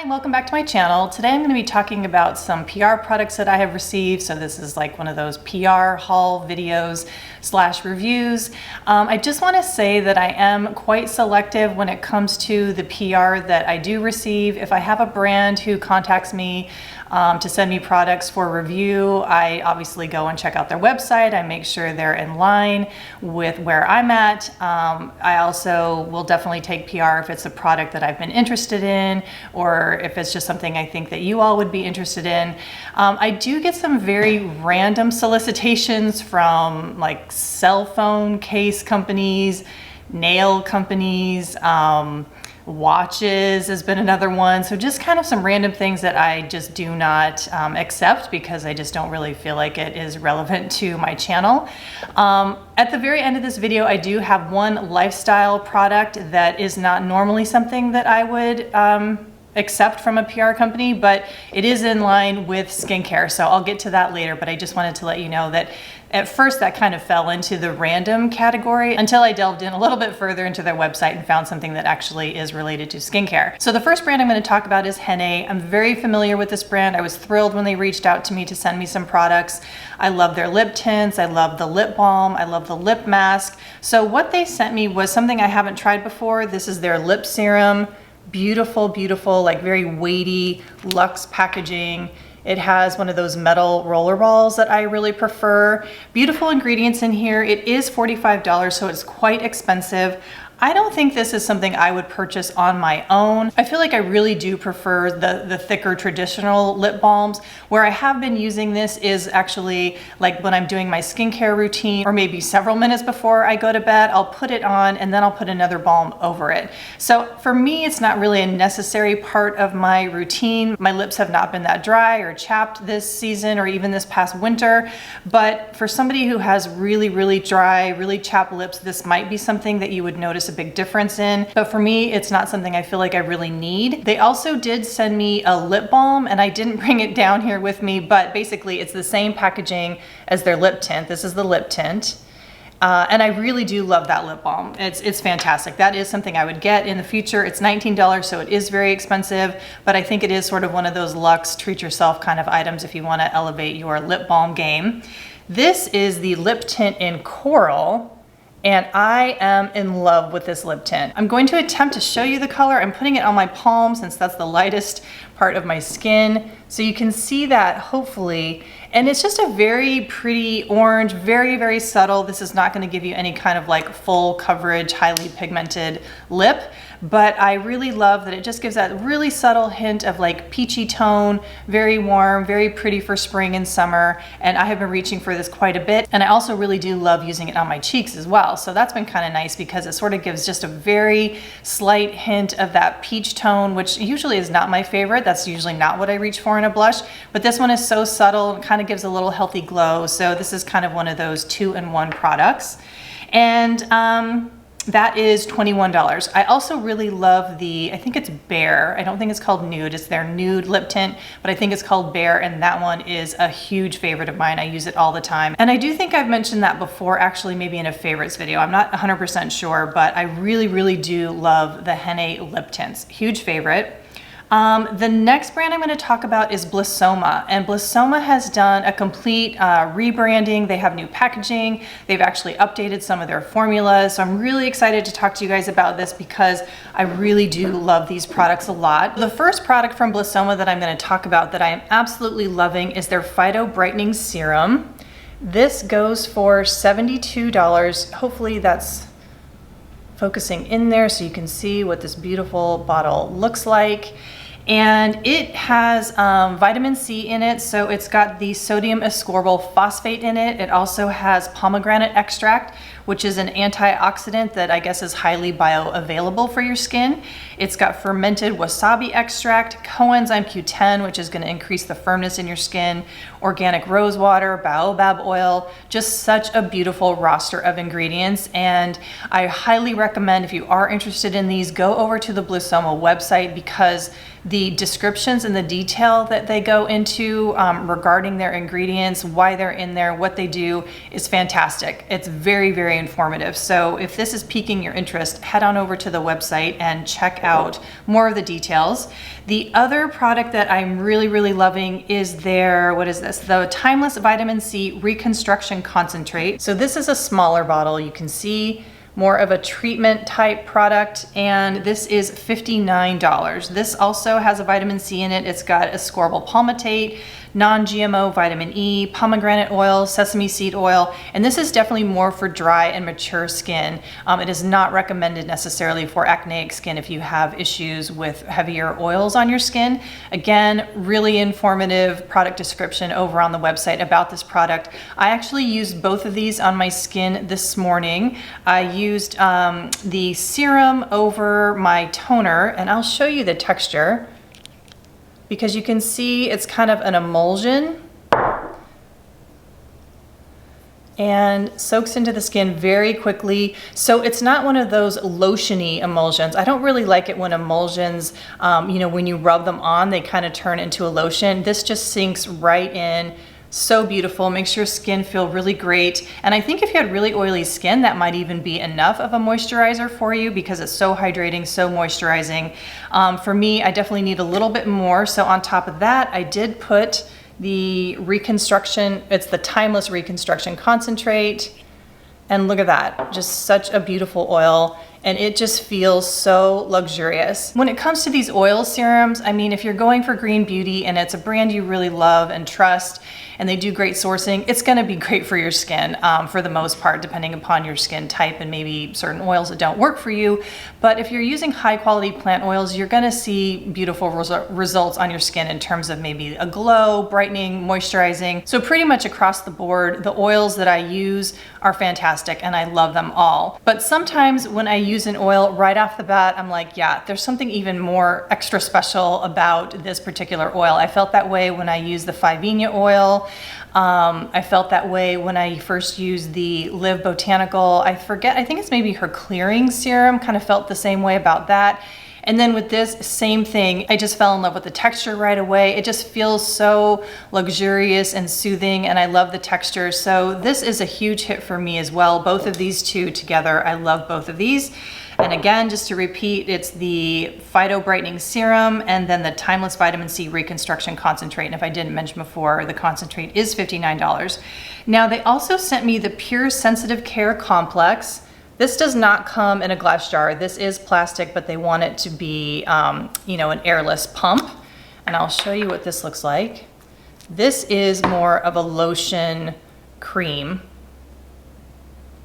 Hi, welcome back to my channel. Today I'm going to be talking about some PR products that I have received. So this is like one of those PR haul videos / reviews. I just want to say that I am quite selective when it comes to the PR that I do receive. If I have a brand who contacts me to send me products for review, I obviously go and check out their website. I make sure they're in line with where I'm at. I also will definitely take PR if it's a product that I've been interested in, or if it's just something I think that you all would be interested in. I do get some very random solicitations from like cell phone case companies, nail companies, watches has been another one. So just kind of some random things that I just do not accept because I just don't really feel like it is relevant to my channel. At the very end of this video, I do have one lifestyle product that is not normally something that I would accept from a PR company, but it is in line with skincare. So I'll get to that later, but I just wanted to let you know that at first that kind of fell into the random category until I delved in a little bit further into their website and found something that actually is related to skincare. So the first brand I'm going to talk about is Henna. I'm very familiar with this brand. I was thrilled when they reached out to me to send me some products. I love their lip tints. I love the lip balm. I love the lip mask. So what they sent me was something I haven't tried before. This is their lip serum. Beautiful, beautiful, like very weighty luxe packaging. It has one of those metal roller balls that I really prefer. Beautiful ingredients in here. It is $45, so it's quite expensive. I don't think this is something I would purchase on my own. I feel like I really do prefer the thicker traditional lip balms. Where I have been using this is actually like when I'm doing my skincare routine, or maybe several minutes before I go to bed, I'll put it on and then I'll put another balm over it. So for me, it's not really a necessary part of my routine. My lips have not been that dry or chapped this season or even this past winter, but for somebody who has really, really dry, really chapped lips, this might be something that you would notice a big difference in. But for me, it's not something I feel like I really need. They also did send me a lip balm, and I didn't bring it down here with me, but basically it's the same packaging as their lip tint. This is the lip tint. And I really do love that lip balm. It's fantastic. That is something I would get in the future. It's $19, so it is very expensive, but I think it is sort of one of those luxe treat yourself kind of items if you want to elevate your lip balm game. This is the lip tint in Coral, and I am in love with this lip tint. I'm going to attempt to show you the color. I'm putting it on my palm since that's the lightest part of my skin. So you can see that hopefully. And it's just a very pretty orange, very, very subtle. This is not gonna give you any kind of like full coverage, highly pigmented lip, but I really love that it just gives that really subtle hint of like peachy tone, very warm, very pretty for spring and summer. And I have been reaching for this quite a bit. And I also really do love using it on my cheeks as well. So that's been kind of nice because it sort of gives just a very slight hint of that peach tone, which usually is not my favorite. That's usually not what I reach for in a blush, but this one is so subtle and kind of gives a little healthy glow. So this is kind of one of those 2-in-1 products. And that is $21. I also really love I think it's Bare. I don't think it's called Nude. It's their nude lip tint, but I think it's called Bare, and that one is a huge favorite of mine. I use it all the time. And I do think I've mentioned that before, actually, maybe in a favorites video. I'm not 100% sure, but I really, really do love the Henna lip tints. Huge favorite. The next brand I'm going to talk about is Bliss Soma, and Bliss Soma has done a complete rebranding. They have new packaging. They've actually updated some of their formulas. So I'm really excited to talk to you guys about this because I really do love these products a lot. The first product from Bliss Soma that I'm going to talk about that I am absolutely loving is their Phyto Brightening Serum. This goes for $72. Hopefully that's focusing in there so you can see what this beautiful bottle looks like. And it has vitamin C in it, so it's got the sodium ascorbyl phosphate in it. It also has pomegranate extract, which is an antioxidant that I guess is highly bioavailable for your skin. It's got fermented wasabi extract, coenzyme Q10, which is going to increase the firmness in your skin, organic rose water, baobab oil, just such a beautiful roster of ingredients. And I highly recommend, if you are interested in these, go over to the Bliss Soma website because The descriptions and the detail that they go into regarding their ingredients, why they're in there, what they do is fantastic. It's very, very informative. So if this is piquing your interest, head on over to the website and check out more of the details. The other product that I'm really, really loving is their, what is this? The Timeless Vitamin C Reconstruction Concentrate. So this is a smaller bottle. You can see more of a treatment type product, and this is $59. This also has a vitamin C in it. It's got ascorbyl palmitate, non-GMO vitamin E, pomegranate oil, sesame seed oil, and this is definitely more for dry and mature skin. It is not recommended necessarily for acneic skin if you have issues with heavier oils on your skin. Again, really informative product description over on the website about this product. I actually used both of these on my skin this morning. I used the serum over my toner, and I'll show you the texture, because you can see it's kind of an emulsion and soaks into the skin very quickly. So it's not one of those lotiony emulsions. I don't really like it when emulsions, you know, when you rub them on, they kind of turn into a lotion. This just sinks right in. So beautiful, makes your skin feel really great. And I think if you had really oily skin, that might even be enough of a moisturizer for you, because it's so hydrating, so moisturizing. For me, I definitely need a little bit more. So on top of that, I did put the reconstruction, it's the Timeless Reconstruction Concentrate. And look at that, just such a beautiful oil. And it just feels so luxurious. When it comes to these oil serums, I mean, if you're going for green beauty and it's a brand you really love and trust, and they do great sourcing, it's gonna be great for your skin for the most part, depending upon your skin type and maybe certain oils that don't work for you. But if you're using high quality plant oils, you're gonna see beautiful results on your skin in terms of maybe a glow, brightening, moisturizing. So pretty much across the board, the oils that I use are fantastic and I love them all. But sometimes when I use an oil right off the bat, I'm like, yeah, there's something even more extra special about this particular oil. I felt that way when I used the Fivenia oil. I felt that way when I first used the Live Botanical. I forget, I think it's maybe her clearing serum, kind of felt the same way about that. And then with this, same thing. I just fell in love with the texture right away. It just feels so luxurious and soothing, and I love the texture. So this is a huge hit for me as well. Both of these two together, I love both of these. And again, just to repeat, it's the Phyto Brightening Serum and then the Timeless Vitamin C Reconstruction Concentrate. And if I didn't mention before, the concentrate is $59. Now, they also sent me the Pure Sensitive Care Complex. This does not come in a glass jar. This is plastic, but they want it to be, you know, an airless pump. And I'll show you what this looks like. This is more of a lotion cream.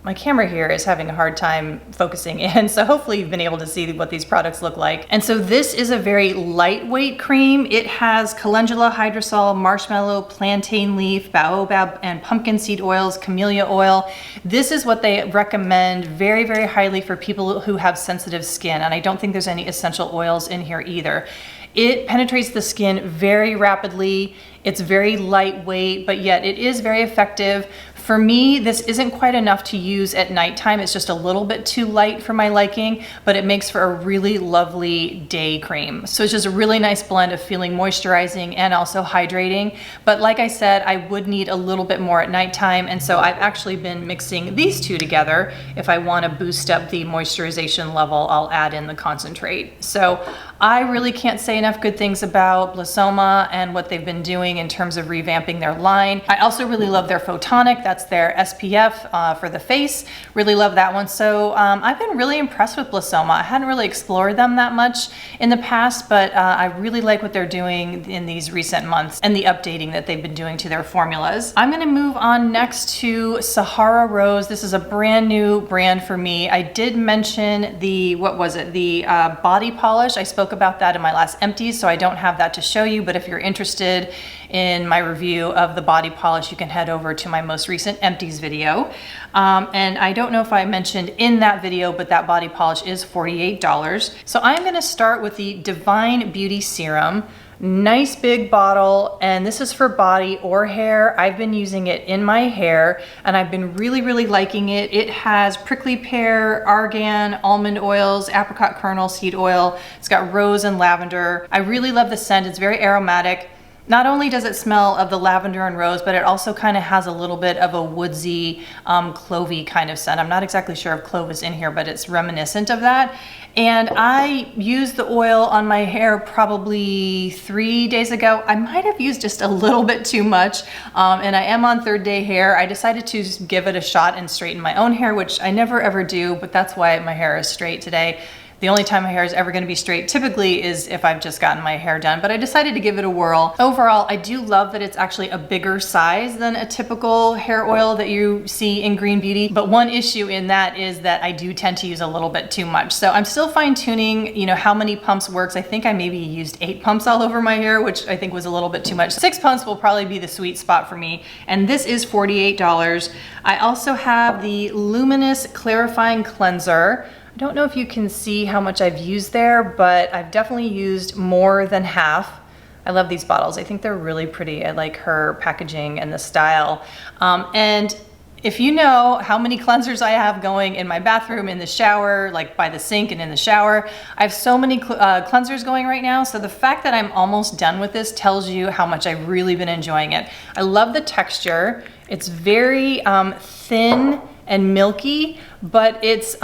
My camera here is having a hard time focusing in, so hopefully you've been able to see what these products look like. And so this is a very lightweight cream. It has calendula, hydrosol, marshmallow, plantain leaf, baobab, and pumpkin seed oils, camellia oil. This is what they recommend very, very highly for people who have sensitive skin, and I don't think there's any essential oils in here either. It penetrates the skin very rapidly. It's very lightweight, but yet it is very effective. For me, this isn't quite enough to use at nighttime. It's just a little bit too light for my liking, but it makes for a really lovely day cream. So it's just a really nice blend of feeling moisturizing and also hydrating. But like I said, I would need a little bit more at nighttime. And so I've actually been mixing these two together. If I want to boost up the moisturization level, I'll add in the concentrate. So I really can't say enough good things about Bliss Soma and what they've been doing in terms of revamping their line. I also really love their Photonic. That's their SPF for the face. Really love that one. So I've been really impressed with Bliss Soma. I hadn't really explored them that much in the past, but I really like what they're doing in these recent months and the updating that they've been doing to their formulas. I'm gonna move on next to Sahara Rose. This is a brand new brand for me. I did mention the, what was it? The body polish. I spoke about that in my last empties, so I don't have that to show you, but if you're interested in my review of the body polish, you can head over to my most recent empties video. And I don't know if I mentioned in that video, but that body polish is $48. So I'm gonna start with the Divine Beauty Serum. Nice big bottle, and this is for body or hair. I've been using it in my hair and I've been really liking it. It has prickly pear, argan, almond oils, apricot kernel seed oil. It's got rose and lavender. I really love the scent. It's very aromatic. Not only does it smell of the lavender and rose, but it also kind of has a little bit of a woodsy, clovey kind of scent. I'm not exactly sure if clove is in here, but it's reminiscent of that. And I used the oil on my hair probably 3 days ago. I might have used just a little bit too much, and I am on 3rd day hair. I decided to just give it a shot and straighten my own hair, which I never ever do, but that's why my hair is straight today. The only time my hair is ever going to be straight typically is if I've just gotten my hair done, but I decided to give it a whirl. Overall, I do love that it's actually a bigger size than a typical hair oil that you see in Green Beauty. But one issue in that is that I do tend to use a little bit too much. So I'm still fine tuning, you know, how many pumps works. I think I maybe used 8 pumps all over my hair, which I think was a little bit too much. 6 pumps will probably be the sweet spot for me. And this is $48. I also have the Luminous Clarifying Cleanser. I don't know if you can see how much I've used there, but I've definitely used more than half. I love these bottles. I think they're really pretty. I like her packaging and the style. And if you know how many cleansers I have going in my bathroom, in the shower, like by the sink and in the shower, I have so many cleansers going right now. So the fact that I'm almost done with this tells you how much I've really been enjoying it. I love the texture. It's very thin and milky, but it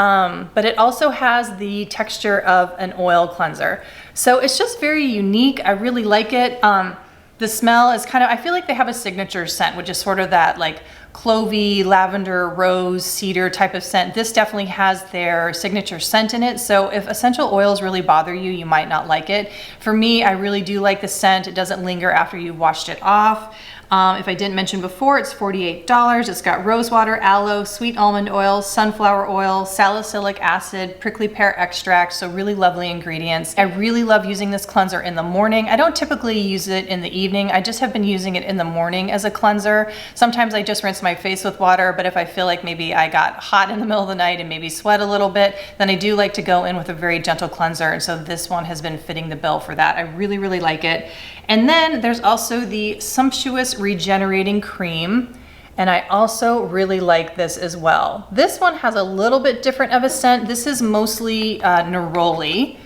also has the texture of an oil cleanser. So it's just very unique. I really like it. The smell is kind of, I feel like they have a signature scent, which is sort of that like clovey, lavender, rose, cedar type of scent. This definitely has their signature scent in it. So if essential oils really bother you, you might not like it. For me, I really do like the scent. It doesn't linger after you've washed it off. If I didn't mention before, it's $48. It's got rosewater, aloe, sweet almond oil, sunflower oil, salicylic acid, prickly pear extract, so really lovely ingredients. I really love using this cleanser in the morning. I don't typically use it in the evening. I just have been using it in the morning as a cleanser. Sometimes I just rinse my face with water, but if I feel like maybe I got hot in the middle of the night and maybe sweat a little bit, then I do like to go in with a very gentle cleanser, and so this one has been fitting the bill for that. I really like it. And then there's also the Sumptuous Regenerating Cream, and I also really like this as well. This one has a little bit different of a scent. This is mostly neroli,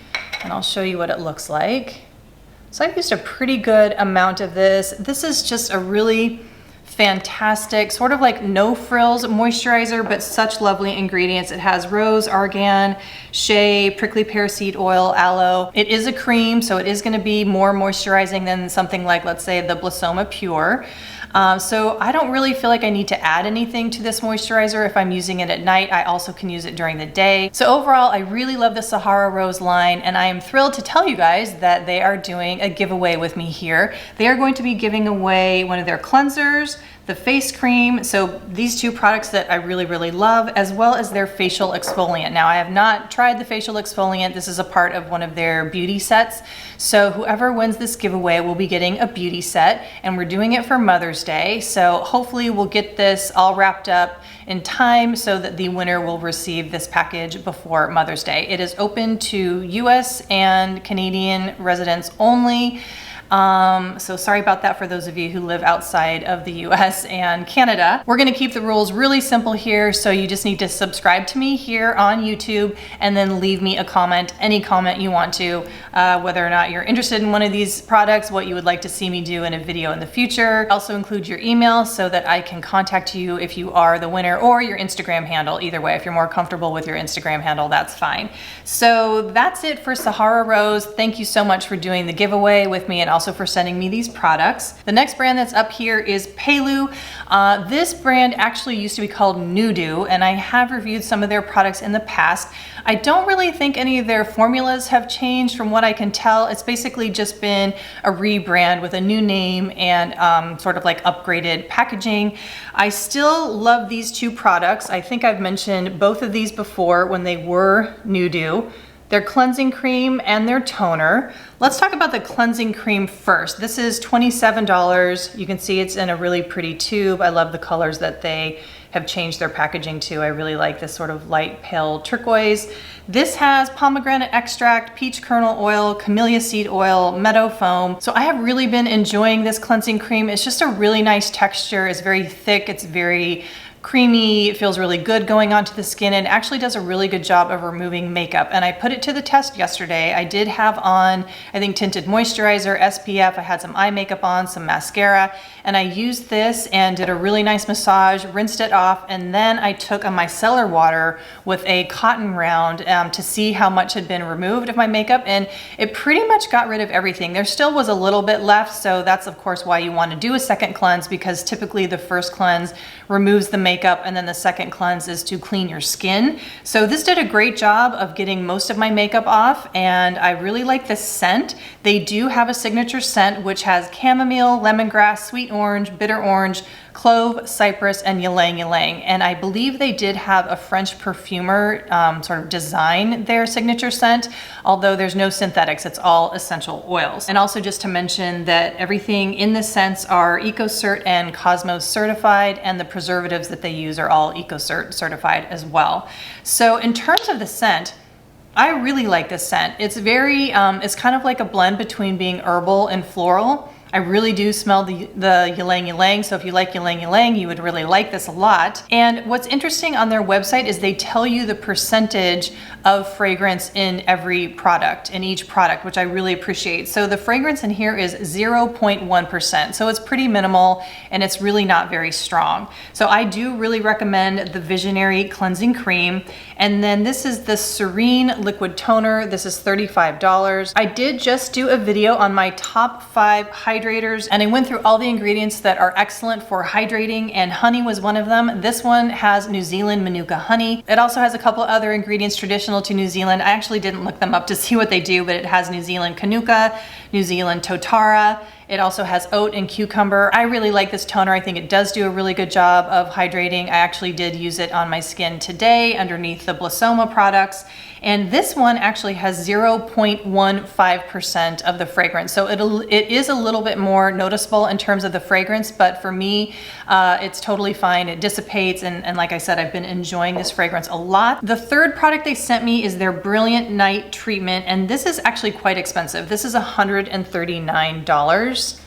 and I'll show you what it looks like. So I've used a pretty good amount of this. This is just a really fantastic, sort of like no frills moisturizer, but such lovely ingredients. It has rose, argan, shea, prickly pear seed oil, aloe. It is a cream, so it is going to be more moisturizing than something like, let's say, the Bliss Soma Pure. So I don't really feel like I need to add anything to this moisturizer if I'm using it at night. I also can use it during the day. So overall, I really love the Sahara Rose line, and I am thrilled to tell you guys that they are doing a giveaway with me here. They are going to be giving away one of their cleansers, the face cream, so these 2 products that I really love, as well as their facial exfoliant. Now, I have not tried the facial exfoliant. This is a part of one of their beauty sets. So whoever wins this giveaway will be getting a beauty set, and we're doing it for Mother's Day. So hopefully we'll get this all wrapped up in time so that the winner will receive this package before Mother's Day. It is open to US and Canadian residents only. So sorry about that for those of you who live outside of the US and Canada. We're gonna keep the rules really simple here, so you just need to subscribe to me here on YouTube and then leave me a comment, any comment you want to, whether or not you're interested in one of these products, what you would like to see me do in a video in the future. Also include your email so that I can contact you if you are the winner, or your Instagram handle. Either way, if you're more comfortable with your Instagram handle, that's fine. So that's it for Sahara Rose. Thank you so much for doing the giveaway with me and also for sending me these products. The next brand that's up here is Pelu. This brand actually used to be called Nudu, and I have reviewed some of their products in the past. I don't really think any of their formulas have changed from what I can tell. It's basically just been a rebrand with a new name and sort of like upgraded packaging. I still love these 2 products. I think I've mentioned both of these before when they were Nudu. Their cleansing cream and their toner. Let's talk about the cleansing cream first. This is $27. You can see it's in a really pretty tube. I love the colors that they have changed their packaging too. I really like this sort of light pale turquoise. This has pomegranate extract, peach kernel oil, camellia seed oil, meadow foam. So I have really been enjoying this cleansing cream. It's just a really nice texture. It's very thick. It's very creamy. It feels really good going onto the skin and actually does a really good job of removing makeup. And I put it to the test yesterday. I did have on, I think, tinted moisturizer, SPF. I had some eye makeup on, some mascara, and I used this and did a really nice massage, rinsed it off, and then I took a micellar water with a cotton round to see how much had been removed of my makeup, and it pretty much got rid of everything. There still was a little bit left, so that's of course why you want to do a second cleanse, because typically the first cleanse removes the makeup and then the second cleanse is to clean your skin. So this did a great job of getting most of my makeup off, and I really like this scent. They do have a signature scent which has chamomile, lemongrass, sweet orange, bitter orange, clove, cypress, and ylang ylang. And I believe they did have a French perfumer sort of design their signature scent, although there's no synthetics, it's all essential oils. And also just to mention that everything in this scents are EcoCert and Cosmos certified, and the preservatives that they use are all EcoCert certified as well. So in terms of the scent, I really like this scent. It's very, it's kind of like a blend between being herbal and floral. I really do smell the ylang ylang, so if you like ylang ylang, you would really like this a lot. And what's interesting on their website is they tell you the percentage of fragrance in every product, in each product, which I really appreciate. So the fragrance in here is 0.1%, so it's pretty minimal and it's really not very strong. So I do really recommend the Visionary Cleansing Cream. And then this is the Serene Liquid Toner. This is $35. I did just do a video on my top 5 hydrators, and I went through all the ingredients that are excellent for hydrating, and honey was one of them. This one has New Zealand Manuka honey. It also has a couple other ingredients traditional to New Zealand. I actually didn't look them up to see what they do, but it has New Zealand Canuka, New Zealand Totara. It also has oat and cucumber. I really like this toner. I think it does do a really good job of hydrating. I actually did use it on my skin today underneath the Bliss Soma products. And this one actually has 0.15% of the fragrance. So it is a little bit more noticeable in terms of the fragrance, but for me, it's totally fine. It dissipates, and like I said, I've been enjoying this fragrance a lot. The third product they sent me is their Brilliant Night Treatment, and this is actually quite expensive. This is $139.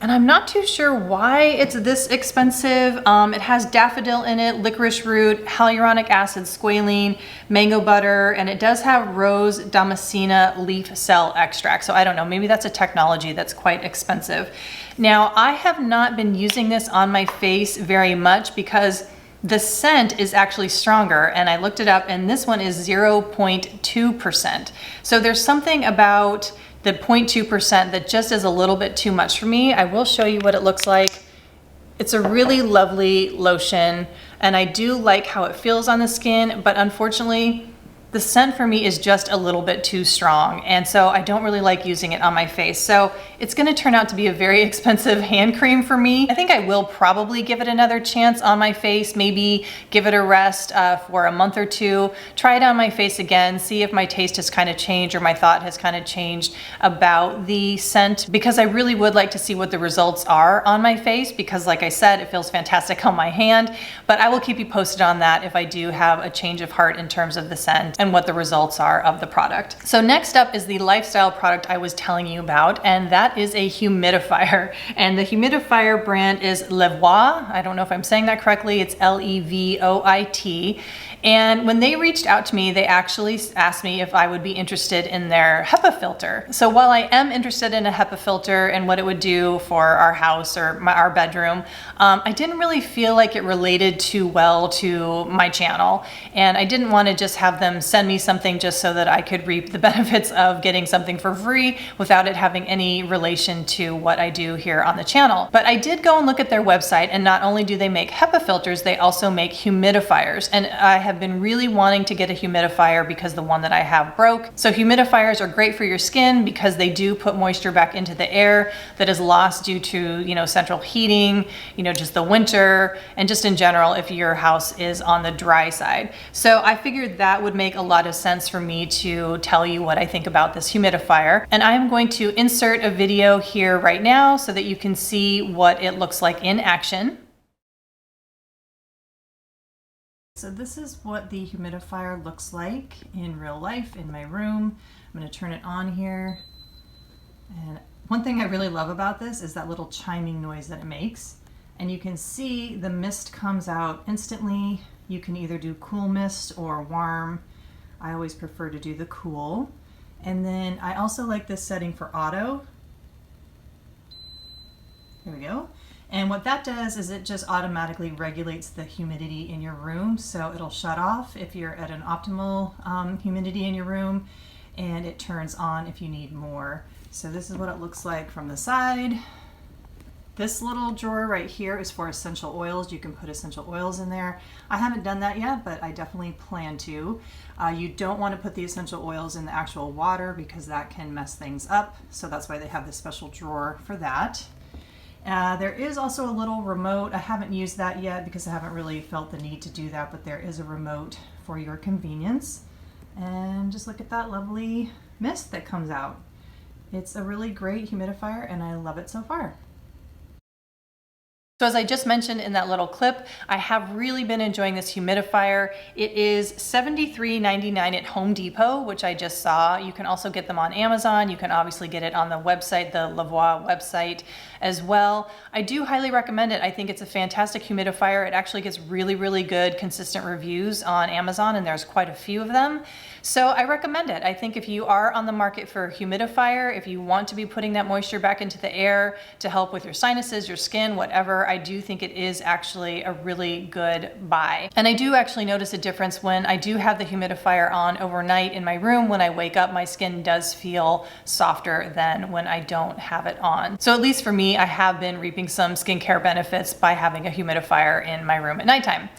And I'm not too sure why it's this expensive. It has daffodil in it, licorice root, hyaluronic acid, squalene, mango butter, and it does have rose damascena leaf cell extract. So I don't know, maybe that's a technology that's quite expensive. Now, I have not been using this on my face very much because the scent is actually stronger, and I looked it up, and this one is 0.2%. So there's something about the 0.2% that just is a little bit too much for me. I will show you what it looks like. It's a really lovely lotion, and I do like how it feels on the skin, but unfortunately, the scent for me is just a little bit too strong, and so I don't really like using it on my face. So it's gonna turn out to be a very expensive hand cream for me. I think I will probably give it another chance on my face, maybe give it a rest for a month or two, try it on my face again, see if my taste has kind of changed or my thought has kind of changed about the scent, because I really would like to see what the results are on my face, because like I said, it feels fantastic on my hand, but I will keep you posted on that if I do have a change of heart in terms of the scent and what the results are of the product. So next up is the lifestyle product I was telling you about, and that is a humidifier. And the humidifier brand is Levoit. I don't know if I'm saying that correctly. It's Levoit. And when they reached out to me, they actually asked me if I would be interested in their HEPA filter. So while I am interested in a HEPA filter and what it would do for our house or our bedroom, I didn't really feel like it related too well to my channel. And I didn't want to just have them send me something just so that I could reap the benefits of getting something for free without it having any relation to what I do here on the channel. But I did go and look at their website, and not only do they make HEPA filters, they also make humidifiers. And I have been really wanting to get a humidifier because the one that I have broke. So humidifiers are great for your skin because they do put moisture back into the air that is lost due to, central heating, just the winter, and just in general if your house is on the dry side. So I figured that would make a lot of sense for me to tell you what I think about this humidifier. And I'm going to insert a video here right now so that you can see what it looks like in action. So this is what the humidifier looks like in real life in my room. I'm going to turn it on here. And one thing I really love about this is that little chiming noise that it makes. And you can see the mist comes out instantly. You can either do cool mist or warm. I always prefer to do the cool. And then I also like this setting for auto. There we go. And what that does is it just automatically regulates the humidity in your room. So it'll shut off if you're at an optimal humidity in your room, and it turns on if you need more. So this is what it looks like from the side. This little drawer right here is for essential oils. You can put essential oils in there. I haven't done that yet, but I definitely plan to. You don't want to put the essential oils in the actual water because that can mess things up. So that's why they have this special drawer for that. There is also a little remote. I haven't used that yet because I haven't really felt the need to do that, but there is a remote for your convenience. And just look at that lovely mist that comes out. It's a really great humidifier and I love it so far. So as I just mentioned in that little clip, I have really been enjoying this humidifier. It is $73.99 at Home Depot, which I just saw. You can also get them on Amazon. You can obviously get it on the website, the Lavoie website as well. I do highly recommend it. I think it's a fantastic humidifier. It actually gets really, really good, consistent reviews on Amazon, and there's quite a few of them. So I recommend it. I think if you are on the market for a humidifier, if you want to be putting that moisture back into the air to help with your sinuses, your skin, whatever, I do think it is actually a really good buy. And I do actually notice a difference when I do have the humidifier on overnight in my room. When I wake up, my skin does feel softer than when I don't have it on. So at least for me, I have been reaping some skincare benefits by having a humidifier in my room at nighttime.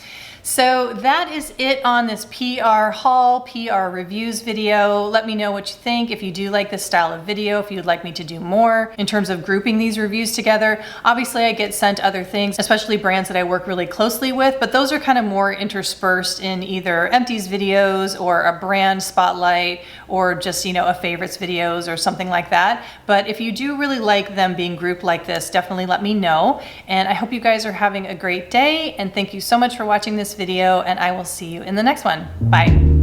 So that is it on this PR haul, PR reviews video. Let me know what you think. If you do like this style of video, if you'd like me to do more in terms of grouping these reviews together. Obviously I get sent other things, especially brands that I work really closely with, but those are kind of more interspersed in either empties videos or a brand spotlight or just, you know, a favorites videos or something like that. But if you do really like them being grouped like this, definitely let me know. And I hope you guys are having a great day, and thank you so much for watching this video, and I will see you in the next one. Bye.